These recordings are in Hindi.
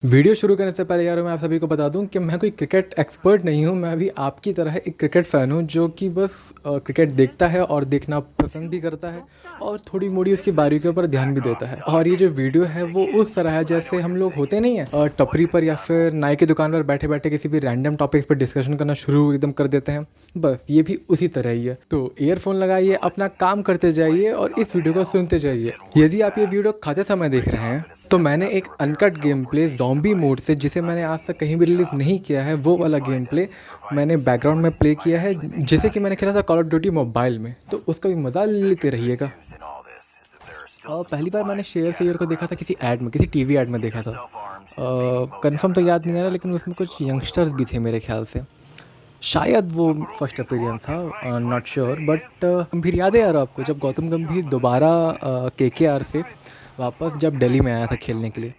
वीडियो शुरू करने से पहले यार मैं आप सभी को बता दूं कि मैं कोई क्रिकेट एक्सपर्ट नहीं हूं। मैं भी आपकी तरह एक क्रिकेट फ़ैन हूं जो कि बस क्रिकेट देखता है और देखना पसंद भी करता है और थोड़ी मोड़ी उसकी बारीकियों पर ध्यान भी देता है। और ये जो वीडियो है वो उस तरह है जैसे हम लोग होते नहीं हैं टपरी पर या फिर नाई की दुकान पर बैठे बैठे किसी भी रैंडम टॉपिक्स पर डिस्कशन करना शुरू एकदम कर देते हैं। बस ये भी उसी तरह ही है। तो ईयरफोन लगाइए, अपना काम करते जाइए और इस वीडियो को सुनते जाइए। यदि आप ये वीडियो खाते समय देख रहे हैं तो मैंने एक uncut game play zombie mode से, जिसे मैंने आज तक कहीं भी रिलीज़ नहीं किया है, वो वाला गेम प्ले मैंने बैकग्राउंड में प्ले किया है, जैसे कि मैंने खेला था कॉल ऑफ ड्यूटी मोबाइल में। तो उसका भी मज़ा लेते रहिएगा। और पहली बार मैंने शेयर शेयर को देखा था किसी ऐड में, किसी टीवी ऐड में देखा था। कंफर्म तो याद नहीं आ रहा, लेकिन उसमें कुछ यंगस्टर्स भी थे मेरे ख्याल से। शायद वो फर्स्ट अपीयरेंस था, नॉट श्योर। बट गंभीर याद है यार आपको, जब गौतम गंभीर दोबारा केकेआर से वापस जब दिल्ली में आया था खेलने के लिए,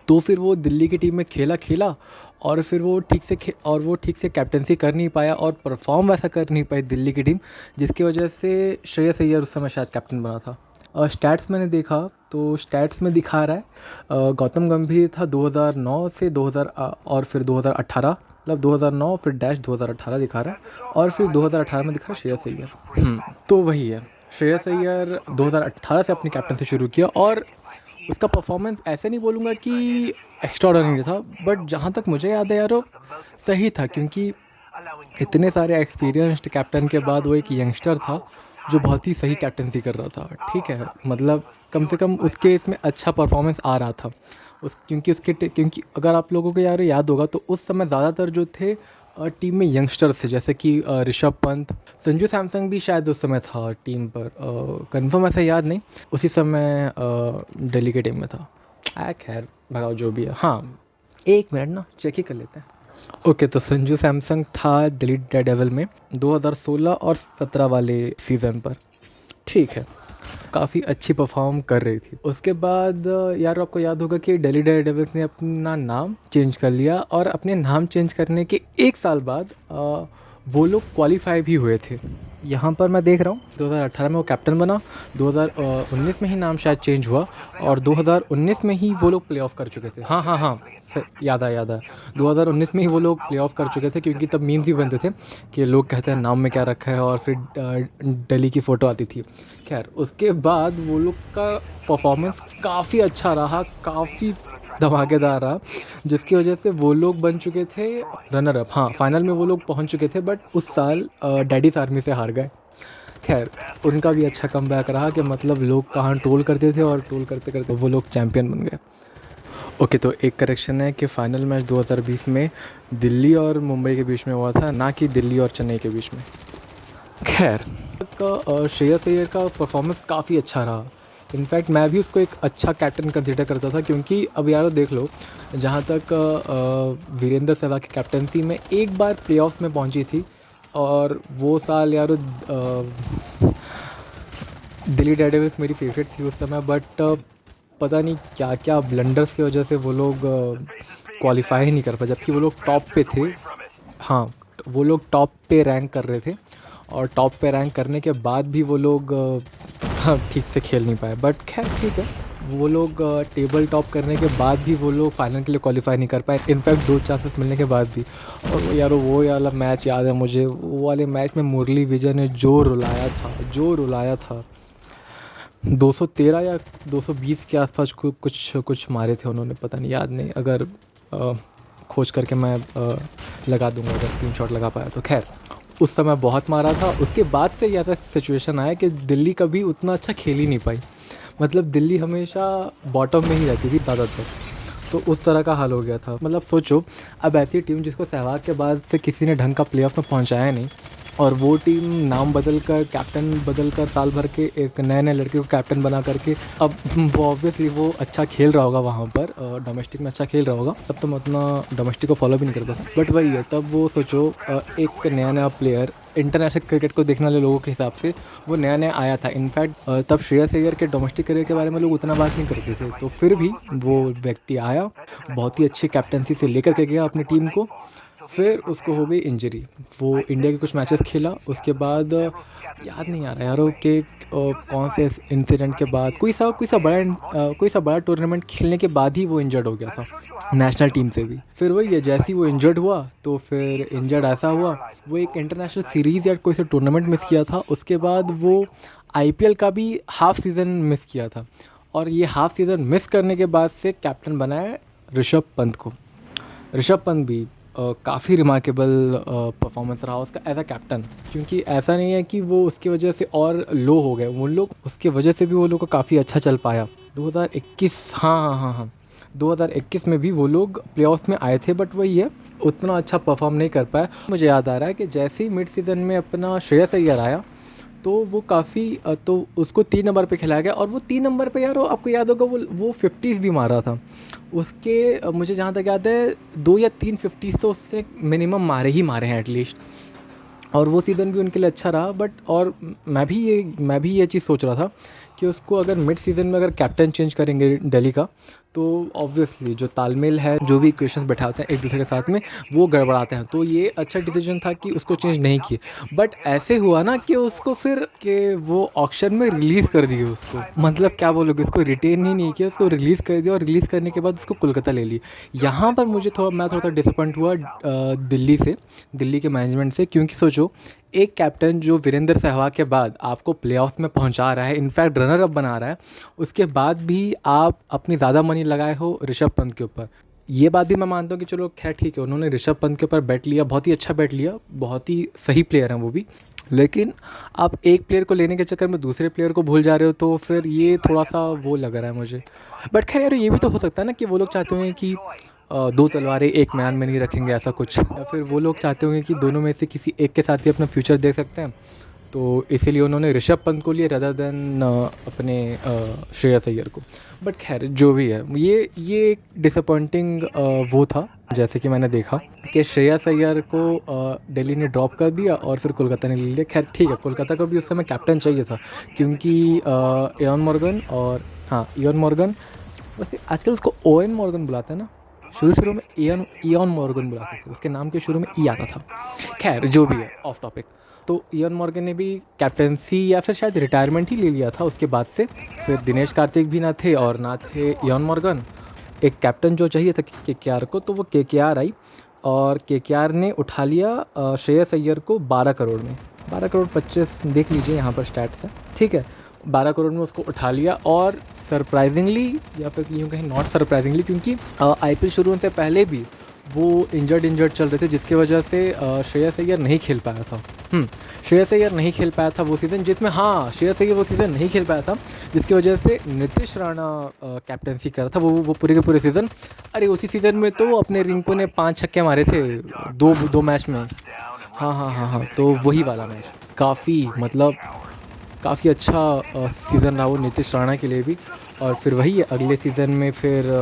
तो फिर वो दिल्ली की टीम में खेला और फिर वो ठीक से कैप्टेंसी कर नहीं पाया और परफॉर्म वैसा कर नहीं पाई दिल्ली की टीम, जिसकी वजह से श्रेयस अय्यर उस समय शायद कैप्टन बना था। स्टैट्स मैंने देखा तो स्टैट्स में दिखा रहा है गौतम गंभीर था 2009 से 2000 और फिर 2018, मतलब 2009 फिर डैश 2018 दिखा रहा है और फिर 2018 में दिखा रहा है श्रेयस अय्यर। तो वही है, श्रेयस अय्यर 2018 से अपनी कैप्टनसी शुरू किया और उसका परफॉर्मेंस ऐसे नहीं बोलूँगा कि एक्स्ट्राऑर्डिनरी था, बट जहाँ तक मुझे याद है यार वो सही था, क्योंकि इतने सारे एक्सपीरियंस्ड कैप्टन के बाद वो एक यंगस्टर था जो बहुत ही सही कैप्टनसी कर रहा था। ठीक है, मतलब कम से कम उसके इसमें अच्छा परफॉर्मेंस आ रहा था क्योंकि अगर आप लोगों को यार याद होगा तो उस समय ज़्यादातर जो थे टीम में यंगस्टर्स थे, जैसे कि ऋषभ पंत, संजू सैमसंग भी शायद उस समय था टीम पर। कंफर्म ऐसा याद नहीं, उसी समय दिल्ली की टीम में था। खैर भगाओ जो भी है। हाँ, एक मिनट ना चेक ही कर लेते हैं। ओके, तो संजू सैमसंग था दिल्ली डेयरडेविल में 2016 और 17 वाले सीज़न पर। ठीक है, काफ़ी अच्छी परफॉर्म कर रही थी। उसके बाद यार आपको याद होगा कि दिल्ली डेयरडेविल्स ने अपना नाम चेंज कर लिया और अपने नाम चेंज करने के एक साल बाद वो लोग क्वालिफाई भी हुए थे। यहाँ पर मैं देख रहा हूँ 2018 में वो कैप्टन बना, 2019 में ही नाम शायद चेंज हुआ और 2019 में ही वो लोग प्लेऑफ कर चुके थे। हाँ, याद आया 2019 में ही वो लोग प्लेऑफ कर चुके थे, क्योंकि तब मीम्स भी बनते थे कि लोग कहते हैं नाम में क्या रखा है और फिर दिल्ली की फ़ोटो आती थी। खैर उसके बाद वो लोग का परफॉर्मेंस काफ़ी अच्छा रहा, काफ़ी धमाकेदार रहा, जिसकी वजह से वो लोग बन चुके थे रनर अप। हाँ, फाइनल में वो लोग पहुंच चुके थे, बट उस साल डैडीज आर्मी से हार गए। खैर उनका भी अच्छा कमबैक रहा कि मतलब लोग कहाँ ट्रोल करते थे और ट्रोल करते करते वो लोग चैम्पियन बन गए। ओके, तो एक करेक्शन है कि फ़ाइनल मैच 2020 में दिल्ली और मुंबई के बीच में हुआ था, ना कि दिल्ली और चेन्नई के बीच में। खैर श्रेयस अय्यर का परफॉर्मेंस काफ़ी अच्छा रहा। इनफैक्ट मैं भी उसको एक अच्छा कैप्टन कंसिडर करता था, क्योंकि अब यारो देख लो, जहाँ तक वीरेंद्र सहवाग की कैप्टनसी में एक बार प्लेऑफ में पहुँची थी और वो साल यारो दिल्ली डेयरडेविल्स मेरी फेवरेट थी उस समय। बट पता नहीं क्या क्या ब्लंडर्स की वजह से वो लोग क्वालिफाई ही नहीं कर पाए, जबकि वो लोग टॉप पे थे। हाँ, वो लोग टॉप पे रैंक कर रहे थे और टॉप पे रैंक करने के बाद भी वो लोग हाँ, ठीक से खेल नहीं पाए। बट खैर ठीक है, वो लोग टेबल टॉप करने के बाद भी वो लोग फाइनल के लिए क्वालिफाई नहीं कर पाए, इनफैक्ट 2 चांसेस मिलने के बाद भी। और वो वाला मैच याद है मुझे, वो वाले मैच में मुरली विजय ने जो रुलाया था। 213 या 220 के आसपास कुछ मारे थे उन्होंने, पता नहीं, याद नहीं। अगर खोज करके मैं लगा दूंगा अगर स्क्रीनशॉट लगा पाया तो। खैर उस समय बहुत मारा था। उसके बाद से ऐसा सिचुएशन आया कि दिल्ली कभी उतना अच्छा खेल ही नहीं पाई, मतलब दिल्ली हमेशा बॉटम में ही रहती थी ज़्यादातर। तो उस तरह का हाल हो गया था। मतलब सोचो, अब ऐसी टीम जिसको सहवाग के बाद से किसी ने ढंग का प्लेऑफ में पहुंचाया नहीं, और वो टीम नाम बदल कर, कैप्टन बदल कर, साल भर के एक नए लड़के को कैप्टन बना करके, अब वो ऑब्वियसली वो अच्छा खेल रहा होगा वहाँ पर, डोमेस्टिक में अच्छा खेल रहा होगा। तब तो मैं उतना डोमेस्टिक को फॉलो भी नहीं करता था, बट वही है, तब वो सोचो एक नया प्लेयर इंटरनेशनल क्रिकेट को देखने वाले लोगों के हिसाब से वो नया आया था। इनफैक्ट तब श्रेयस अय्यर के डोमेस्टिक करियर के बारे में लोग उतना बात नहीं करते थे, तो फिर भी वो व्यक्ति आया, बहुत ही अच्छी कैप्टनसी से लेकर के गया अपनी टीम को फिर उसको हो गई इंजरी, वो इंडिया के कुछ मैचेस खेला, उसके बाद याद नहीं आ रहा यार वो कि कौन से इंसिडेंट के बाद कोई सा बड़ा टूर्नामेंट खेलने के बाद ही वो इंजर्ड हो गया था नेशनल टीम से भी। फिर वही है, जैसे ही वो इंजर्ड हुआ तो फिर इंजर्ड ऐसा हुआ, वो एक इंटरनेशनल सीरीज़ या कोई सा टूर्नामेंट मिस किया था, उसके बाद वो आईपीएल का भी हाफ सीज़न मिस किया था, और ये हाफ सीज़न मिस करने के बाद से कैप्टन बनाया ऋषभ पंत को। ऋषभ पंत भी काफ़ी रिमार्केबल परफॉर्मेंस रहा उसका एज अ कैप्टन, क्योंकि ऐसा नहीं है कि वो उसकी वजह से और लो हो गए, वो लोग उसके वजह से भी वो लोग को काफ़ी अच्छा चल पाया। 2021, हाँ 2021 में भी वो लोग प्लेऑफ्स में आए थे, बट वही है उतना अच्छा परफॉर्म नहीं कर पाया। मुझे याद आ रहा है कि जैसे ही मिड सीज़न में अपना श्रेयस अय्यर आया तो वो काफ़ी तो उसको 3 नंबर पे खिलाया गया, और वो 3 नंबर पे यार वो आपको याद होगा वो 50s भी मारा था उसके। मुझे जहाँ तक याद है 2 या 3 50s तो उससे मिनिमम मारे ही मारे हैं एटलीस्ट, और वो सीज़न भी उनके लिए अच्छा रहा। बट और मैं भी ये चीज़ सोच रहा था कि उसको अगर मिड सीज़न में अगर कैप्टन चेंज करेंगे दिल्ली का, तो ऑब्वियसली जो तालमेल है, जो भी इक्वेशंस बैठाते हैं एक दूसरे के साथ में, वो गड़बड़ाते हैं। तो ये अच्छा डिसीजन था कि उसको चेंज नहीं किए। बट ऐसे हुआ ना कि उसको फिर कि वो ऑक्शन में रिलीज़ कर दिए उसको, मतलब क्या बोलोगे, उसको रिटेन ही नहीं किया, उसको रिलीज़ कर दिया, और रिलीज़ करने के बाद उसको कोलकाता ले ली। यहाँ पर मैं थोड़ा सा डिसअपॉइंट हुआ दिल्ली के मैनेजमेंट से, क्योंकि सोचो एक कैप्टन जो वीरेंद्र सहवाग के बाद आपको प्लेऑफ्स में पहुंचा रहा है, इनफैक्ट रनर अप बना रहा है, उसके बाद भी आप अपनी ज़्यादा मनी लगाए हो ऋषभ पंत के ऊपर। ये बात भी मैं मानता हूँ कि चलो खैर ठीक है, उन्होंने ऋषभ पंत के ऊपर बैट लिया, बहुत ही अच्छा बैट लिया, बहुत ही सही प्लेयर हैं वो भी, लेकिन आप एक प्लेयर को लेने के चक्कर में दूसरे प्लेयर को भूल जा रहे हो, तो फिर ये थोड़ा सा वो लग रहा है मुझे। बट खैर यार, ये भी तो हो सकता है ना कि वो लोग चाहते होंगे कि दो तलवारें एक म्यान में नहीं रखेंगे, ऐसा कुछ, या फिर वो लोग चाहते होंगे कि दोनों में से किसी एक के साथ ही अपना फ्यूचर देख सकते हैं, तो इसीलिए उन्होंने ऋषभ पंत को लिए रदर देन अपने श्रेयस अय्यर को। बट खैर जो भी है, ये एक डिसअपॉइंटिंग वो था, जैसे कि मैंने देखा कि श्रेयस अय्यर को दिल्ली ने ड्रॉप कर दिया और फिर कोलकाता ने ले लिया। खैर ठीक है, कोलकाता को भी उस समय कैप्टन चाहिए था, क्योंकि इयॉन मॉर्गन, और हाँ इयॉन मॉर्गन, वैसे आजकल उसको ओएन मॉर्गन बुलाते हैं ना, शुरू में इयॉन मॉर्गन बुलाते थे, उसके नाम के शुरू में ई आता था। खैर जो भी है, ऑफ टॉपिक। तो इयॉन मॉर्गन ने भी कैप्टनसी या फिर शायद रिटायरमेंट ही ले लिया था उसके बाद से। फिर दिनेश कार्तिक भी ना थे और ना थे इयॉन मॉर्गन। एक कैप्टन जो चाहिए था केकेआर को, तो वो केकेआर आई, और केकेआर ने उठा लिया श्रेयस अय्यर को 12 करोड़ में, 12 करोड़ 25, देख लीजिए यहाँ पर स्टैट्स है, ठीक है, 12 करोड़ में उसको उठा लिया। और सरप्राइजिंगली, या फिर यूँ कहीं नॉट सरप्राइजिंगली, क्योंकि आईपीएल शुरू होने से पहले भी वो इंजर्ड चल रहे थे, जिसकी वजह से श्रेयस अय्यर नहीं खेल पाया था। श्रेयस अय्यर नहीं खेल पाया था वो सीज़न, जिसमें हाँ श्रेयस अय्यर वो सीज़न नहीं खेल पाया था, जिसकी वजह से नीतीश राणा कैप्टनसी कर रहा था वो पूरे के पूरे सीज़न। अरे उसी सीज़न में तो अपने रिंकू ने 5 छक्के मारे थे दो मैच में। हाँ, तो वही वाला मैच काफ़ी अच्छा सीज़न रहा वो नीतीश राणा के लिए भी। और फिर वही है, अगले सीज़न में फिर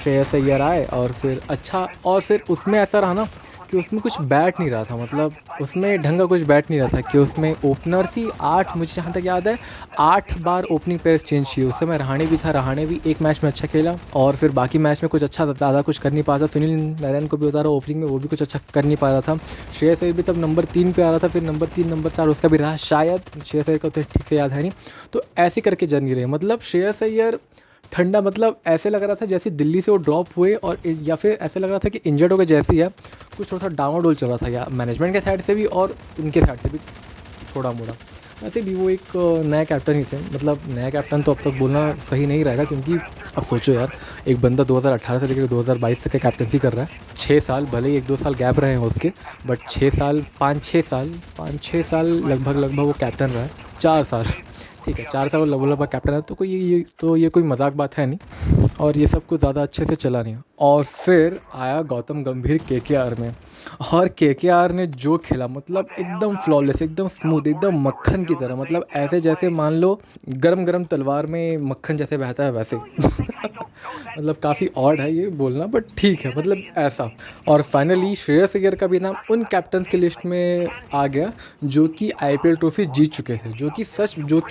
श्रेयस अय्यर आए, और फिर अच्छा, और फिर उसमें ऐसा रहा ना कि उसमें कुछ बैट नहीं रहा था, मतलब उसमें ढंग का कुछ बैट नहीं रहा था, कि उसमें ओपनर ही 8, मुझे जहाँ तक याद है 8 बार ओपनिंग पेयर्स चेंज किए। उस समय रहाणे भी था, रहाणे भी एक मैच में अच्छा खेला, और फिर बाकी मैच में कुछ अच्छा ज़्यादा कुछ कर नहीं पाया था। सुनील नारायण को भी उतारा ओपनिंग में, वो भी कुछ अच्छा कर नहीं पा रहा था। श्रेयस अय्यर भी तब नंबर 3 पे आ रहा था, फिर नंबर 3 नंबर 4 उसका भी रहा शायद, श्रेयस अय्यर का तो ठीक से याद है नहीं। तो ऐसे करके जर्नी रही, मतलब श्रेयस अय्यर ठंडा, मतलब ऐसे लग रहा था जैसे दिल्ली से वो ड्रॉप हुए, और या फिर ऐसे लग रहा था कि इंजर्ड हो गए जैसे ही है, कुछ थोड़ा सा डाउनडोल चल रहा था, या मैनेजमेंट के साइड से भी और उनके साइड से भी थोड़ा मोड़ा। वैसे भी वो एक नया कैप्टन ही थे, मतलब नया कैप्टन तो अब तक बोलना सही नहीं रहेगा, क्योंकि अब सोचो यार, एक बंदा 2018 से लेकर 2022 तक कैप्टनसी कर रहा है, 6 साल, भले ही 1-2 साल गैप रहे हैं उसके, बट 5-6 साल लगभग वो कैप्टन रहा है, 4 साल, ठीक है 4 साल लगभग कैप्टन है, तो ये कोई मजाक बात है नहीं, और ये सब कुछ ज़्यादा अच्छे से चला नहीं। और फिर आया गौतम गंभीर केकेआर में, और केकेआर ने जो खेला, मतलब एकदम फ्लॉलेस, एकदम स्मूथ, एकदम मक्खन की तरह, मतलब ऐसे जैसे मान लो गरम गरम तलवार में मक्खन जैसे बहता है वैसे मतलब काफ़ी ऑड है ये बोलना, बट ठीक है, मतलब ऐसा। और फाइनली श्रेयस अय्यर का भी नाम उन कैप्टन्स की लिस्ट में आ गया जो कि आईपीएल ट्रॉफी जीत चुके थे, जो कि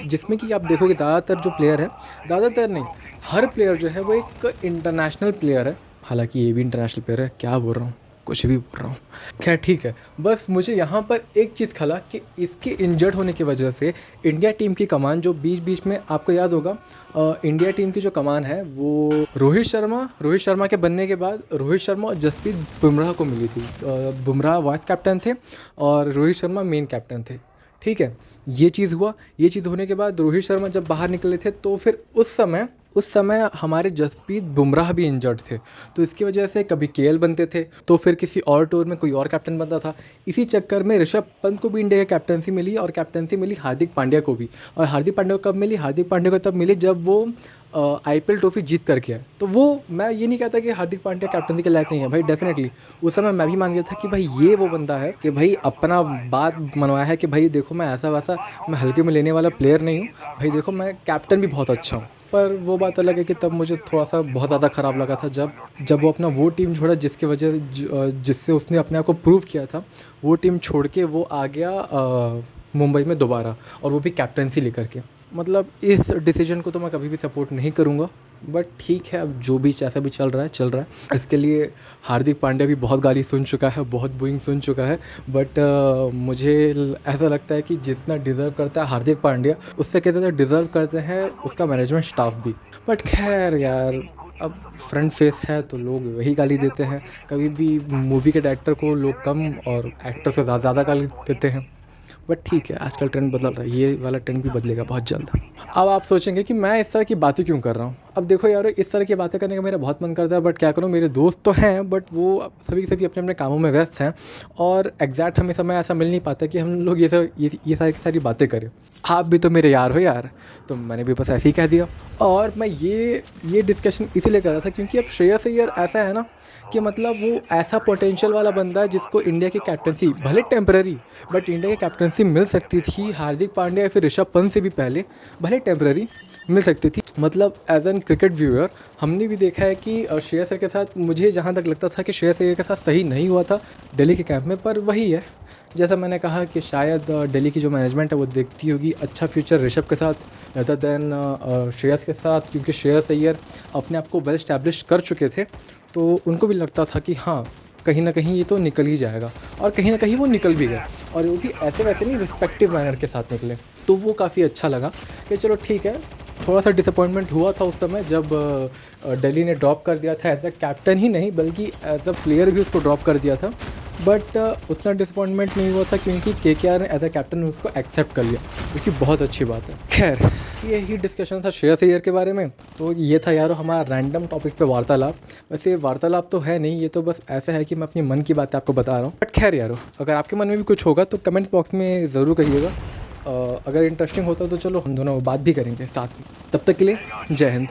जिसमें कि आप देखोगे ज़्यादातर जो प्लेयर है, ज़्यादातर नहीं, हर प्लेयर जो है वो एक इंटरनेशनल प्लेयर है। हालांकि ये भी इंटरनेशनल प्लेयर है, क्या बोल रहा हूँ, कुछ भी बोल रहा हूँ। खैर ठीक है, बस मुझे यहाँ पर एक चीज़ खला कि इसके इंजर्ड होने की वजह से इंडिया टीम की कमान जो बीच-बीच में आपको याद होगा, इंडिया टीम की जो कमान है वो रोहित शर्मा के बनने के बाद रोहित शर्मा और जसप्रीत बुमराह को मिली थी। बुमराह वाइस कैप्टन थे और रोहित शर्मा मेन कैप्टन थे। ठीक है, ये चीज़ हुआ। ये चीज़ होने के बाद रोहित शर्मा जब बाहर निकले थे तो फिर उस समय हमारे जसप्रीत बुमराह भी इंजर्ड थे, तो इसकी वजह से कभी केएल बनते थे तो फिर किसी और टूर में कोई और कैप्टन बनता था। इसी चक्कर में ऋषभ पंत को भी इंडिया की कैप्टनसी मिली और कैप्टनसी मिली हार्दिक पांड्या को भी। और हार्दिक पांड्या को कब मिली? हार्दिक पांड्या को तब मिली जब वो आईपीएल ट्रॉफी जीत करके आए। तो वो, मैं ये नहीं कहता कि हार्दिक पांड्या कैप्टनसी के लायक नहीं है भाई, डेफिनेटली उस समय मैं भी मान गया था कि भाई ये वो बंदा है कि भाई अपना बात मनवाया है कि भाई देखो मैं ऐसा वैसा, मैं हल्के में लेने वाला प्लेयर नहीं हूँ भाई, देखो मैं कैप्टन भी बहुत अच्छा हूँ। पर वो बात अलग है कि तब मुझे थोड़ा-सा बहुत ज़्यादा ख़राब लगा था जब वो अपना वो टीम छोड़ा जिससे उसने अपने आप को प्रूव किया था। वो टीम छोड़ के वो आ गया मुंबई में दोबारा, और वो भी कैप्टेंसी लेकर के। मतलब इस डिसीजन को तो मैं कभी भी सपोर्ट नहीं करूँगा, बट ठीक है, अब जो भी जैसा भी चल रहा है चल रहा है। इसके लिए हार्दिक पांड्या भी बहुत गाली सुन चुका है, बहुत बूइंग सुन चुका है, बट मुझे ऐसा लगता है कि जितना डिज़र्व करता है हार्दिक पांड्या, उससे कहते हैं डिज़र्व करते हैं उसका मैनेजमेंट स्टाफ भी। बट खैर यार, अब फ्रंट फेस है तो लोग वही गाली देते हैं। कभी भी मूवी के डायरेक्टर को लोग कम और एक्टर से ज़्यादा गाली देते हैं। बट ठीक है, आजकल ट्रेंड बदल रहा है, ये वाला ट्रेंड भी बदलेगा बहुत जल्द। अब आप सोचेंगे कि मैं इस तरह की बातें क्यों कर रहा हूँ। अब देखो यार, इस तरह की बातें करने का मेरा बहुत मन करता है, बट क्या करूँ, मेरे दोस्त तो हैं बट वो सभी के सभी अपने अपने कामों में व्यस्त हैं, और एग्जैक्ट हमें समय ऐसा मिल नहीं पाता कि हम लोग ये सारी सारी बातें करें। आप भी तो मेरे यार हो यार, तो मैंने भी बस ऐसे ही कह दिया। और मैं ये डिस्कशन इसीलिए कर रहा था क्योंकि अब श्रेयस अय्यर ऐसा है ना कि मतलब वो ऐसा पोटेंशियल वाला बंदा है जिसको इंडिया की कैप्टनसी भले टेम्पररी, बट इंडिया की कैप्टनसी मिल सकती थी हार्दिक पांड्या या फिर ऋषभ पंत से भी पहले, भले टेम्पररी मिल सकती थी। मतलब एज एन क्रिकेट व्यूअर हमने भी देखा है कि श्रेयस अय्यर के साथ, मुझे जहाँ तक लगता था कि श्रेयस अय्यर के साथ सही नहीं हुआ था दिल्ली के कैंप में, पर वही है जैसा मैंने कहा कि शायद दिल्ली की जो मैनेजमेंट है वो देखती होगी अच्छा फ्यूचर ऋषभ के साथ अदर देन श्रेयस के साथ, क्योंकि श्रेयस अय्यर अपने आप को वेल एस्टैब्लिश कर चुके थे, तो उनको भी लगता था कि हाँ कहीं ना कहीं ये तो निकल ही जाएगा, और कहीं ना कहीं वो निकल भी गया, और वो भी ऐसे वैसे नहीं, रिस्पेक्टिव मैनर के साथ निकले। तो वो काफ़ी अच्छा लगा कि चलो ठीक है। थोड़ा सा डिसअपॉइंटमेंट हुआ था उस समय जब दिल्ली ने ड्रॉप कर दिया था, एज अ कैप्टन ही नहीं बल्कि एज अ प्लेयर भी उसको ड्रॉप कर दिया था, बट उतना डिसअपॉइंटमेंट नहीं हुआ था क्योंकि केकेआर ने एज अ कैप्टन उसको एक्सेप्ट कर लिया, जो कि बहुत अच्छी बात है। खैर, यही डिस्कशन था श्रेयस अय्यर के बारे में। तो ये था यार हमारा रैंडम टॉपिक पे वार्तालाप। वैसे वार्तालाप तो है नहीं, ये तो बस ऐसा है कि मैं अपनी मन की बातें आपको बता रहा हूँ। बट खैर यारो, अगर आपके मन में भी कुछ होगा तो कमेंट बॉक्स में ज़रूर कहिएगा। अगर इंटरेस्टिंग होता तो चलो हम दोनों बात भी करेंगे साथ में। तब तक के लिए जय हिंद।